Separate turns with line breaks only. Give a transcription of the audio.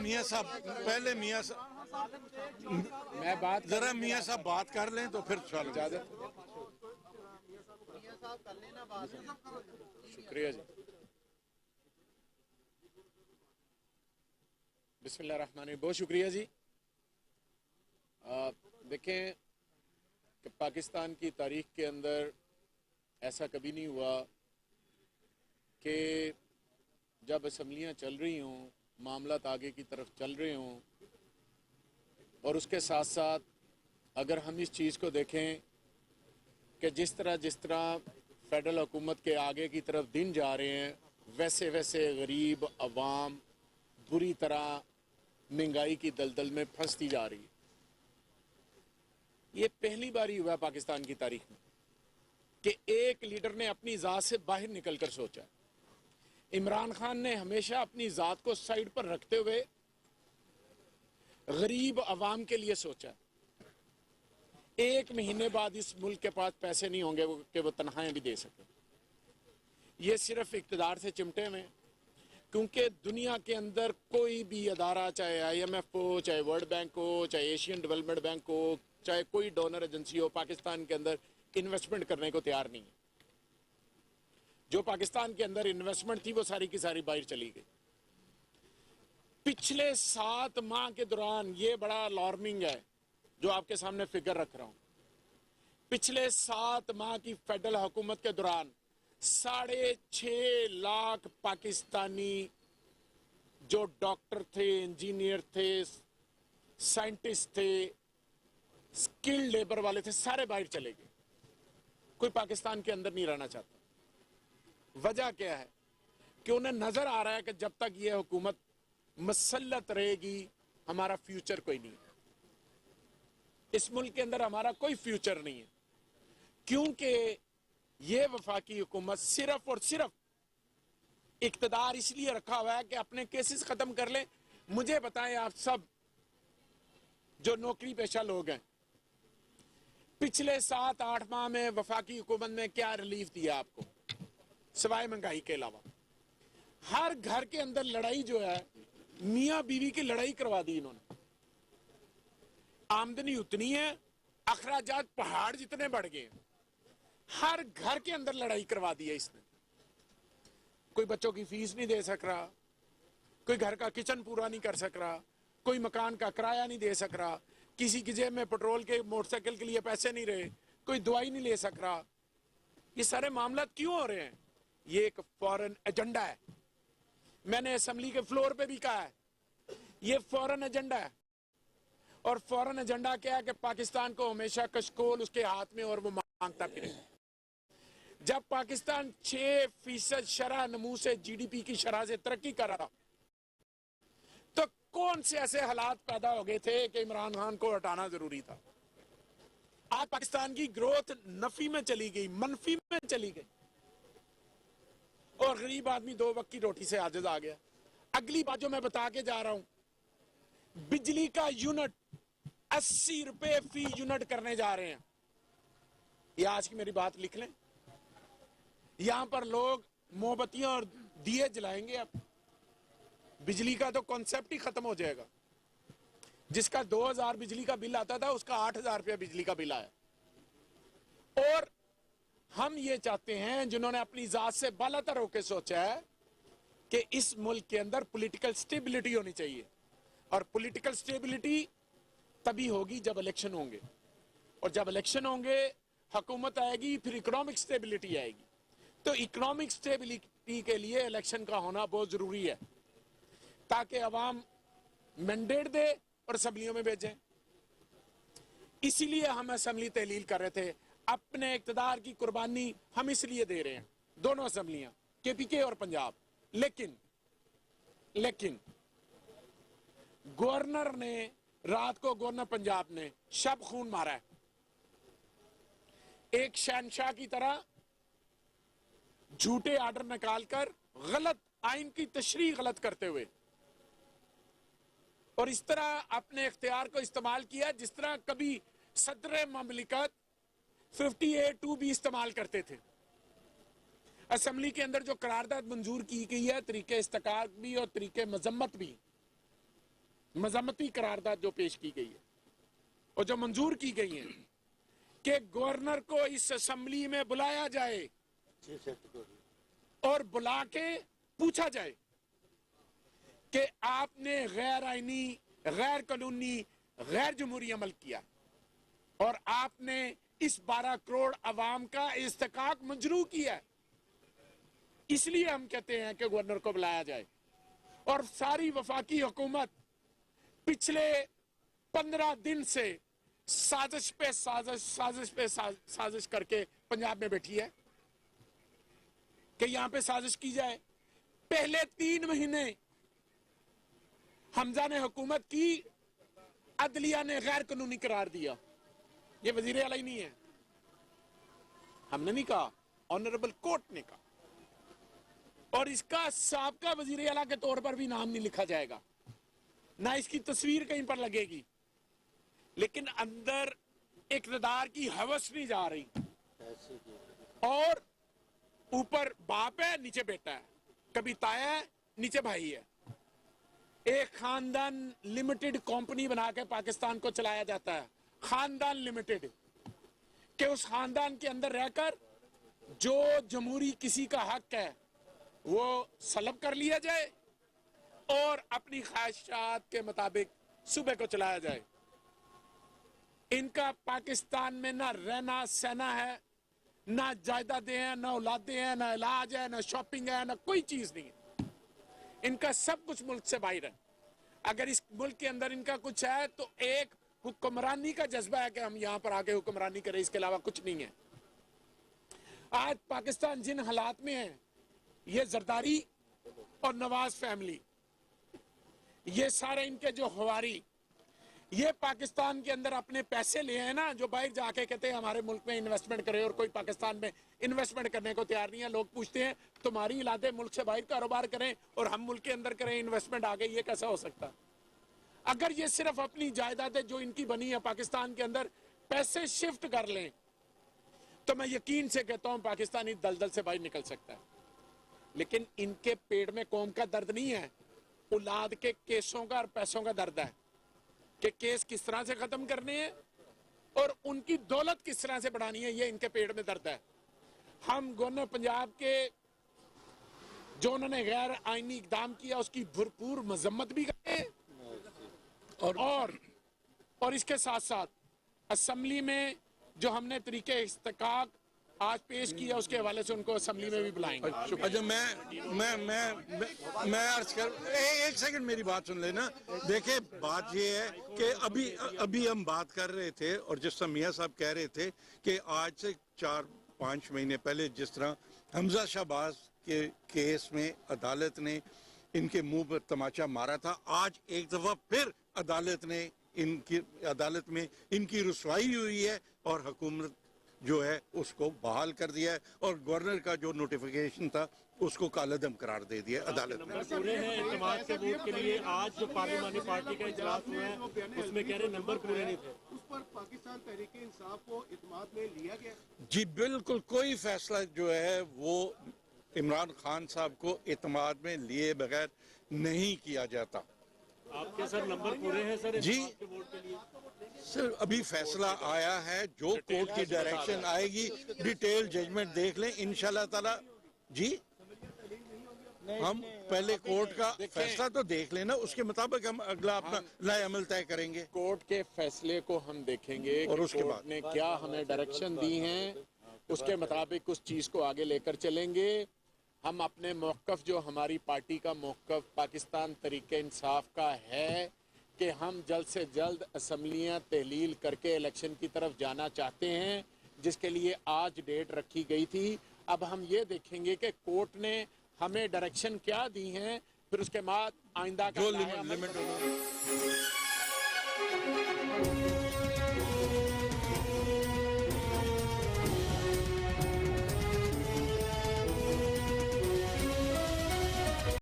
मियाँ साहब
मैं बात
जरा मियाँ साहब बात कर लें तो फिर चलो।
शुक्रिया जी। बिस्मिल्लाहिर्रहमानिर्रहीम, बहुत शुक्रिया जी। देखें कि पाकिस्तान की तारीख के अंदर ऐसा कभी नहीं हुआ कि जब असम्बलियाँ चल रही हों, मामलात आगे की तरफ चल रहे हों, और उसके साथ साथ अगर हम इस चीज़ को देखें कि जिस तरह फेडरल हुकूमत के आगे की तरफ दिन जा रहे हैं, वैसे वैसे गरीब अवाम बुरी तरह महंगाई की दलदल में फंसती जा रही है। ये पहली बार ही हुआ पाकिस्तान की तारीख में कि एक लीडर ने अपनी ज़ात से बाहर निकलकर सोचा। इमरान खान ने हमेशा अपनी ज़ात को साइड पर रखते हुए गरीब अवाम के लिए सोचा। एक महीने बाद इस मुल्क के पास पैसे नहीं होंगे कि वो तनख्वाहें भी दे सके। ये सिर्फ इक़्तिदार से चिमटे में, क्योंकि दुनिया के अंदर कोई भी अदारा, चाहे IMF हो, चाहे वर्ल्ड बैंक हो, चाहे एशियन डेवलपमेंट बैंक हो, चाहे कोई डोनर एजेंसी हो, पाकिस्तान के अंदर इन्वेस्टमेंट करने को तैयार नहीं है। जो पाकिस्तान के अंदर इन्वेस्टमेंट थी वो सारी की सारी बाहर चली गई। पिछले 7 माह के दौरान, ये बड़ा अलार्मिंग है जो आपके सामने फिगर रख रहा हूं, पिछले 7 माह की फेडरल हुकूमत के दौरान 6.5 लाख पाकिस्तानी जो डॉक्टर थे, इंजीनियर थे, साइंटिस्ट थे, स्किल्ड लेबर वाले थे, सारे बाहर चले गए। कोई पाकिस्तान के अंदर नहीं रहना चाहता। वजह क्या है कि उन्हें नजर आ रहा है कि जब तक ये हुकूमत मसल्लत रहेगी हमारा फ्यूचर कोई नहीं है। इस मुल्क के अंदर हमारा कोई फ्यूचर नहीं है, क्योंकि ये वफाकी हुकूमत सिर्फ और सिर्फ इक़्तिदार इसलिए रखा हुआ है कि अपने केसेस खत्म कर ले। मुझे बताएं आप सब जो नौकरी पेशा लोग हैं, पिछले 7-8 माह में वफाकी हुकूमत ने क्या रिलीफ दिया आपको सिवाय महंगाई के अलावा? हर घर के अंदर लड़ाई जो है, मियाँ बीवी की लड़ाई करवा दी इन्होंने। आमदनी उतनी है, अखराजात पहाड़ जितने बढ़ गए। हर घर के अंदर लड़ाई करवा दी है इसने। कोई बच्चों की फीस नहीं दे सक रहा, कोई घर का किचन पूरा नहीं कर सक रहा, कोई मकान का किराया नहीं दे सक रहा, किसी की जेब में पेट्रोल के मोटरसाइकिल के लिए पैसे नहीं रहे, कोई दवाई नहीं ले सक रहा। ये सारे मामला क्यों हो रहे हैं? ये एक फॉरेन एजेंडा है। मैंने असेंबली के फ्लोर पे भी कहा है, ये फॉरेन एजेंडा है। और फॉरेन एजेंडा क्या है कि पाकिस्तान को हमेशा कशकोल उसके हाथ में और वो मांगता फिरे। जब पाकिस्तान 6% शरह नमू से GDP की शरह से तरक्की कर रहा, तो कौन से ऐसे हालात पैदा हो गए थे कि इमरान खान को हटाना जरूरी था? आज पाकिस्तान की ग्रोथ नफी में चली गई, मनफी में चली गई, और गरीब आदमी 2 वक्त की रोटी से आजिज आ गया। अगली बात जो मैं बता के जा रहा हूं, बिजली का यूनिट 80 रुपए फी यूनिट करने जा रहे हैं। ये आज की मेरी बात लिख लें। यहां पर लोग मोमबत्तियां और दिए जलाएंगे। अब बिजली का तो कॉन्सेप्ट ही खत्म हो जाएगा। जिसका 2000 बिजली का बिल आता था, उसका 8000 रुपया बिजली का बिल आया। और हम ये चाहते हैं, जिन्होंने अपनी जात से बालातर होकर सोचा है कि इस मुल्क के अंदर पॉलिटिकल स्टेबिलिटी होनी चाहिए, और पॉलिटिकल स्टेबिलिटी तभी होगी जब इलेक्शन होंगे, और जब इलेक्शन होंगे हुकूमत आएगी, फिर इकोनॉमिक स्टेबिलिटी आएगी। तो इकोनॉमिक स्टेबिलिटी के लिए इलेक्शन का होना बहुत जरूरी है, ताकि अवाम मैंडेट दे और असम्बलियों में भेजें। इसीलिए हम असम्बली तहलील कर रहे थे। अपने इक़्तिदार की कुर्बानी हम इसलिए दे रहे हैं, दोनों असम्बलियां, KPK और पंजाब। लेकिन गवर्नर ने रात को, गवर्नर पंजाब ने शब खून मारा है, एक शहनशाह की तरह झूठे आर्डर निकालकर गलत आइन की तशरीह गलत करते हुए, और इस तरह अपने इख्तियार को इस्तेमाल किया जिस तरह कभी सदर ममलिकत 58(2) भी इस्तेमाल करते थे। असेंबली के अंदर जो करारदाद मंजूर की गई है, तरीके इस्तकाल भी और तरीके मजम्मत भी, मजम्मती करारदाद जो पेश की गई है और जो मंजूर की गई है कि गवर्नर को इस असेंबली में बुलाया जाए और बुला के पूछा जाए कि आपने गैर आईनी, गैर कानूनी, गैर जमहूरी अमल किया और आपने इस 12 करोड़ अवाम का इस्तेकाक मजरू किया है। इसलिए हम कहते हैं कि गवर्नर को बुलाया जाए। और सारी वफाकी हुकूमत पिछले 15 दिन से साजिश पे साजिश करके पंजाब में बैठी है कि यहां पे साजिश की जाए। पहले 3 महीने हमजा ने हुकूमत की, अदलिया ने गैर कानूनी करार दिया। ये वजीर आला ही नहीं है, हमने नहीं कहा, ऑनरेबल कोर्ट ने कहा। और इसका साबका वजीर आला के तौर पर भी नाम नहीं लिखा जाएगा, ना इसकी तस्वीर कहीं पर लगेगी, लेकिन अंदर इक़्तिदार की हवस नहीं जा रही। और ऊपर बाप है, नीचे बेटा है, कभी ताया है, नीचे भाई है। एक खानदान लिमिटेड कंपनी बना के पाकिस्तान को चलाया जाता है, खानदान लिमिटेड, कि उस खानदान के अंदर रहकर जो जमहूरी किसी का हक है वो सलब कर लिया जाए और अपनी ख्वाहिशात के मुताबिक सूबे को चलाया जाए। इनका पाकिस्तान में ना रहना सहना है, ना जायदादें हैं, ना औलादें हैं, ना इलाज है, ना शॉपिंग है, ना कोई चीज नहीं है। इनका सब कुछ मुल्क से बाहर है। अगर इस मुल्क के अंदर इनका कुछ है तो एक हुक्मरानी का जज्बा है कि हम यहां पर आके हुक्मरानी करें, इसके अलावा कुछ नहीं है। आज पाकिस्तान जिन हालात में है, ये जरदारी और नवाज फैमिली, ये सारे इनके जो हवारी, ये पाकिस्तान के अंदर अपने पैसे ले हैं ना, जो बाहर जाके कहते हैं हमारे मुल्क में इन्वेस्टमेंट करे, और कोई पाकिस्तान में इन्वेस्टमेंट करने को तैयार नहीं है। लोग पूछते हैं तुम्हारी इलादे मुल्क से बाहर कारोबार करें और हम मुल्क के अंदर करें इन्वेस्टमेंट, आगे ये कैसा हो सकता? अगर ये सिर्फ अपनी जायदादें जो इनकी बनी है पाकिस्तान के अंदर पैसे शिफ्ट कर लें तो मैं यकीन से कहता हूं पाकिस्तानी दलदल से बाहर निकल सकता है। लेकिन इनके पेट में कौम का दर्द नहीं है, औलाद के केसों का और पैसों का दर्द है कि केस किस तरह से खत्म करने हैं और उनकी दौलत किस तरह से बढ़ानी है, ये इनके पेट में दर्द है। हम गवर्नर पंजाब के जो उन्होंने गैर आईनी इकदाम किया उसकी भरपूर मजम्मत भी करें और इसके साथ साथ असेंबली में जो हमने तरीके इस्तेकाक आज पेश किया उसके हवाले से उनको असेंबली में भी बुलाएंगे।
अच्छा, मैं अर्ज कर, एक सेकंड मेरी बात सुन लेना। देखिए बात ये है कि अभी हम बात कर रहे थे और जिस तरह मियां साहब कह रहे थे कि आज से 4-5 महीने पहले जिस तरह हमजा शहबाज के केस में अदालत ने इनके मुंह पर तमाचा मारा था, आज एक दफा फिर अदालत में इनकी रुसवाई हुई है और हुकूमत जो है उसको बहाल कर दिया है और गवर्नर का जो नोटिफिकेशन था उसको कालअदम करार दे दिया अदालत ने।
पूरे हैं इत्तेमाद के वोट के लिए। आज जो पार्लिमानी पार्टी का इजलास हुआ है उसमें कह रहे नंबर पूरे नहीं थे,
उस पर पाकिस्तान तहरीक इंसाफ को इत्तेमाद में लिया गया।
जी बिल्कुल, कोई फैसला जो है वो इमरान खान साहब को इत्तेमाद में लिए बगैर नहीं किया जाता।
आपके सर नंबर पूरे हैं सर
जी
इत्तेमाद के वोट के लिए?
सर अभी फैसला आया है, जो कोर्ट की डायरेक्शन आएगी डिटेल जजमेंट देख लें इंशाल्लाह ताला। जी हम पहले कोर्ट का फैसला तो देख लेना, उसके मुताबिक हम अगला अपना लाए अमल तय करेंगे।
कोर्ट के फैसले को हम देखेंगे
और
कि
उसके
कोर्ट
बाद
ने क्या हमें डायरेक्शन दी हैं, उसके मुताबिक उस चीज को आगे लेकर चलेंगे। हम अपने मौक़िफ़, जो हमारी पार्टी का मौक़िफ़ पाकिस्तान तहरीक इंसाफ का है कि हम जल्द से जल्द असम्बलियाँ तहलील करके इलेक्शन की तरफ जाना चाहते हैं, जिसके लिए आज डेट रखी गई थी। अब हम ये देखेंगे कि कोर्ट ने हमें डायरेक्शन क्या दी हैं, फिर उसके बाद आइंदा का
जो लिमिट